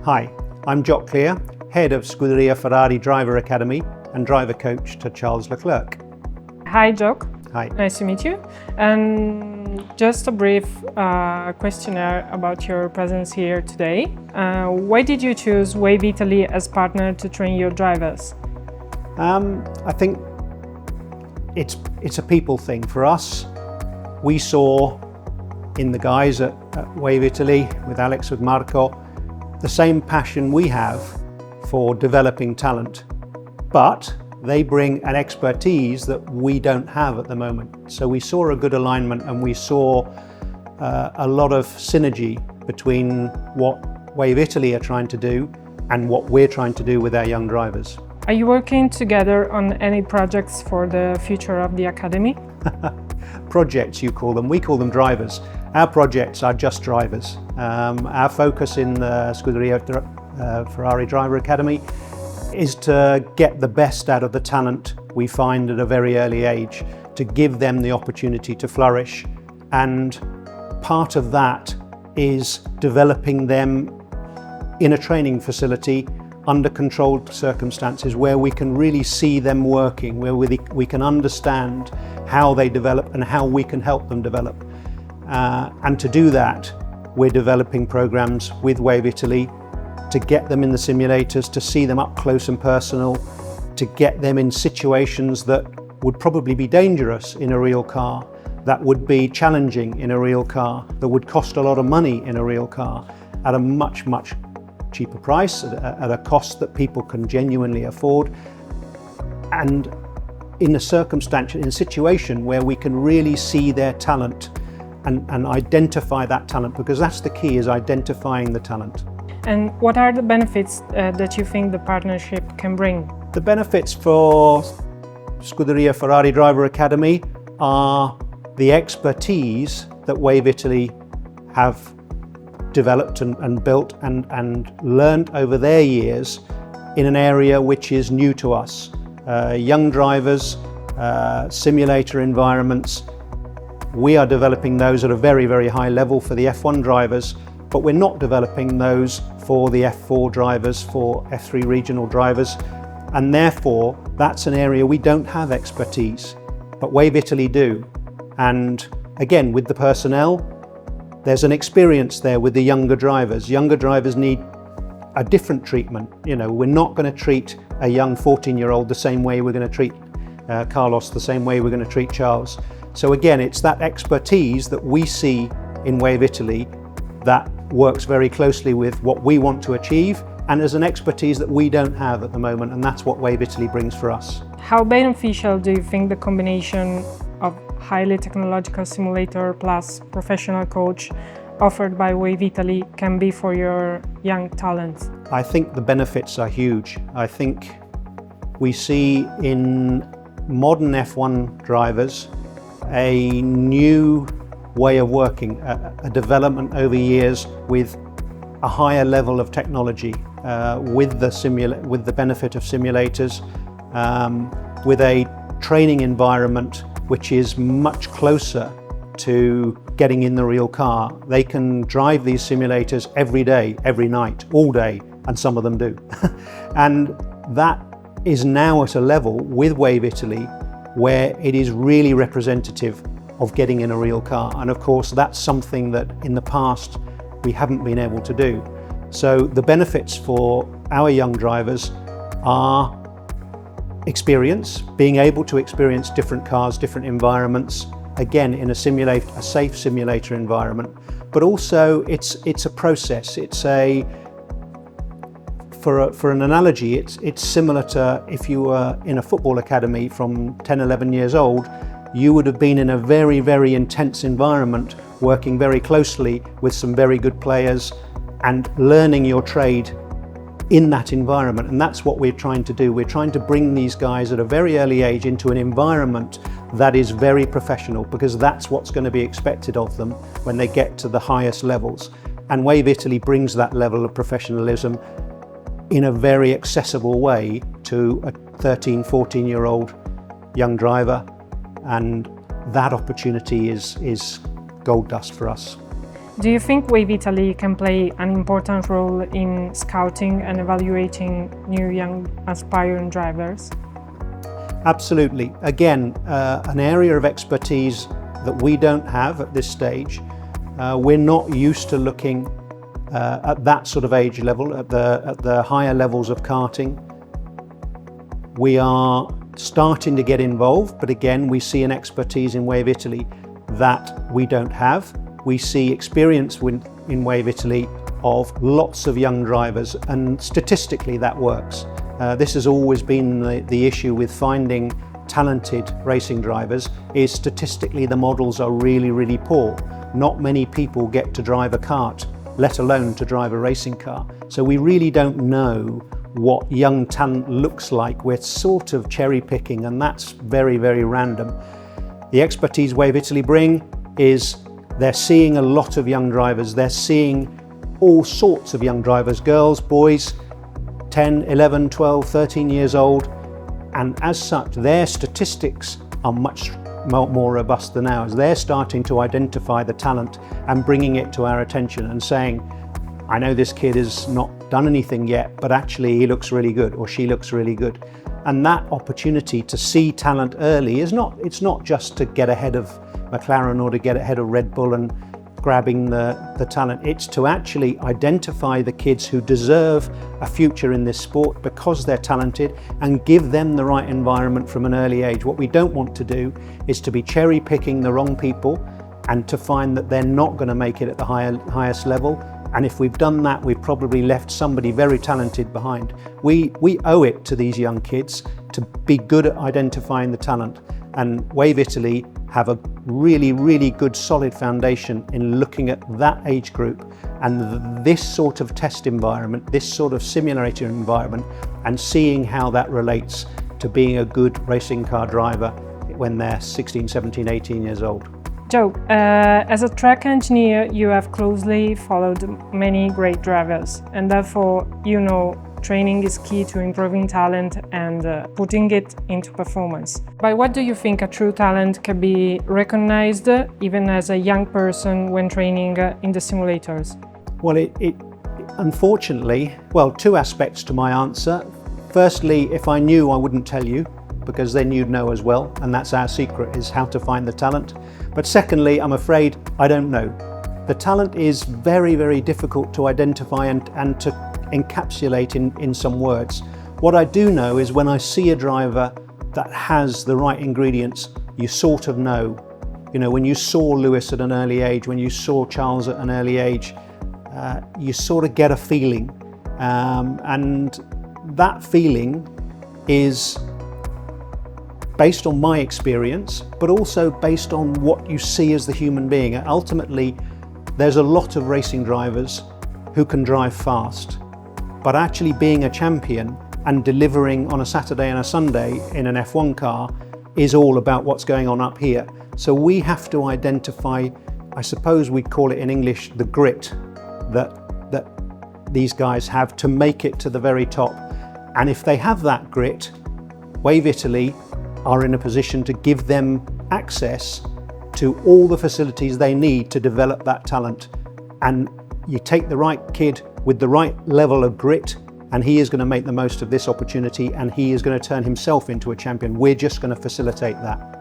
Hi, I'm Jock Clear, Head of Scuderia Ferrari Driver Academy and Driver Coach to Charles Leclerc. Hi Jock. Hi. Nice to meet you. And just a brief questionnaire about your presence here today. Why did you choose Wave Italy as partner to train your drivers? I think it's a people thing. For us, we saw in the guys at Wave Italy, with Alex, with Marco, the same passion we have for developing talent, but they bring an expertise that we don't have at the moment. So we saw a good alignment, and we saw a lot of synergy between what Wave Italy are trying to do and what we're trying to do with our young drivers. Are you working together on any projects for the future of the Academy? Projects, you call them. We call them drivers. Our projects are just drivers. Our focus in the Scuderia Ferrari Driver Academy is to get the best out of the talent we find at a very early age, to give them the opportunity to flourish. And part of that is developing them in a training facility under controlled circumstances where we can really see them working, where we can understand how they develop and how we can help them develop. And to do that, we're developing programs with Wave Italy to get them in the simulators, to see them up close and personal, to get them in situations that would probably be dangerous in a real car, that would be challenging in a real car, that would cost a lot of money in a real car at a much cheaper price, at a cost that people can genuinely afford, and in a situation where we can really see their talent and identify that talent, because that's the key, is identifying the talent. And what are the benefits that you think the partnership can bring? The benefits for Scuderia Ferrari Driver Academy are the expertise that Wave Italy have developed and built and learned over their years in an area which is new to us. Young drivers, simulator environments. We are developing those at a very high level for the F1 drivers, but we're not developing those for the F4 drivers, for F3 regional drivers, and therefore that's an area we don't have expertise, but Wave Italy do. And again, with the personnel, there's an experience there with the younger drivers. Younger drivers need a different treatment. You know, we're not going to treat a young 14-year-old the same way we're going to treat Carlos, the same way we're going to treat Charles. So again, it's that expertise that we see in Wave Italy that works very closely with what we want to achieve, and as an expertise that we don't have at the moment, and that's what Wave Italy brings for us. How beneficial do you think the combination of highly technological simulator plus professional coach offered by Wave Italy can be for your young talents? I think the benefits are huge. I think we see in modern F1 drivers a new way of working, a development over years with a higher level of technology, with the benefit of simulators, with a training environment which is much closer to getting in the real car. They can drive these simulators every day, every night, all day, and some of them do. And that is now at a level with Wave Italy where it is really representative of getting in a real car. And of course, that's something that in the past we haven't been able to do. So the benefits for our young drivers are experience, being able to experience different cars, different environments, again in a safe simulator environment. But also it's a process. It's for an analogy, it's similar to if you were in a football academy from 10, 11 years old, you would have been in a very intense environment, working very closely with some very good players and learning your trade in that environment. And that's what we're trying to do. We're trying to bring these guys at a very early age into an environment that is very professional, because that's what's going to be expected of them when they get to the highest levels. And Wave Italy brings that level of professionalism in a very accessible way to a 13, 14-year-old young driver, and that opportunity is gold dust for us. Do you think Wave Italy can play an important role in scouting and evaluating new young aspiring drivers? Absolutely. Again, an area of expertise that we don't have at this stage. We're not used to looking at that sort of age level, at the higher levels of karting. We are starting to get involved, but again, we see an expertise in Wave Italy that we don't have. We see experience in Wave Italy of lots of young drivers, and statistically that works. This has always been the issue with finding talented racing drivers, is statistically the models are really, really poor. Not many people get to drive a kart, let alone to drive a racing car. So we really don't know what young talent looks like. We're sort of cherry picking, and that's very, very random. The expertise Wave Italy bring is they're seeing a lot of young drivers. They're seeing all sorts of young drivers, girls, boys, 10, 11, 12, 13 years old. And as such, their statistics are much more robust than ours. They're starting to identify the talent and bringing it to our attention and saying, I know this kid has not done anything yet, but actually he looks really good, or she looks really good. And that opportunity to see talent early it's not just to get ahead of McLaren or to get ahead of Red Bull and grabbing the talent. It's to actually identify the kids who deserve a future in this sport because they're talented and give them the right environment from an early age. What we don't want to do is to be cherry picking the wrong people and to find that they're not going to make it at the highest level. And if we've done that, we've probably left somebody very talented behind. We owe it to these young kids to be good at identifying the talent. And Wave Italy have a really, really good solid foundation in looking at that age group and this sort of test environment, this sort of simulator environment, and seeing how that relates to being a good racing car driver when they're 16, 17, 18 years old. Joe, as a track engineer, you have closely followed many great drivers, and therefore you know training is key to improving talent and putting it into performance. By what do you think a true talent can be recognized even as a young person when training in the simulators? Well, unfortunately, two aspects to my answer. Firstly, if I knew, I wouldn't tell you, because then you'd know as well, and that's our secret, is how to find the talent. But secondly, I'm afraid I don't know. The talent is very, very difficult to identify and to encapsulate in some words. What I do know is when I see a driver that has the right ingredients, you sort of know. You know, when you saw Lewis at an early age, when you saw Charles at an early age, you sort of get a feeling. And that feeling is based on my experience, but also based on what you see as the human being. And ultimately, there's a lot of racing drivers who can drive fast, but actually being a champion and delivering on a Saturday and a Sunday in an F1 car is all about what's going on up here. So we have to identify, I suppose we'd call it in English, the grit that these guys have to make it to the very top. And if they have that grit, Wave Italy are in a position to give them access to all the facilities they need to develop that talent. And you take the right kid with the right level of grit, and he is going to make the most of this opportunity, and he is going to turn himself into a champion. We're just going to facilitate that.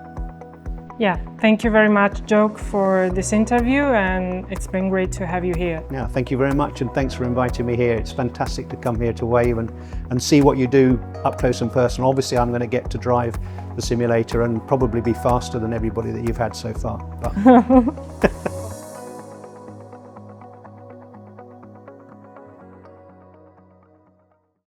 Yeah, thank you very much, Jock, for this interview, and it's been great to have you here. Yeah, thank you very much, and thanks for inviting me here. It's fantastic to come here to Wave and see what you do up close and personal. Obviously, I'm going to get to drive the simulator and probably be faster than everybody that you've had so far. But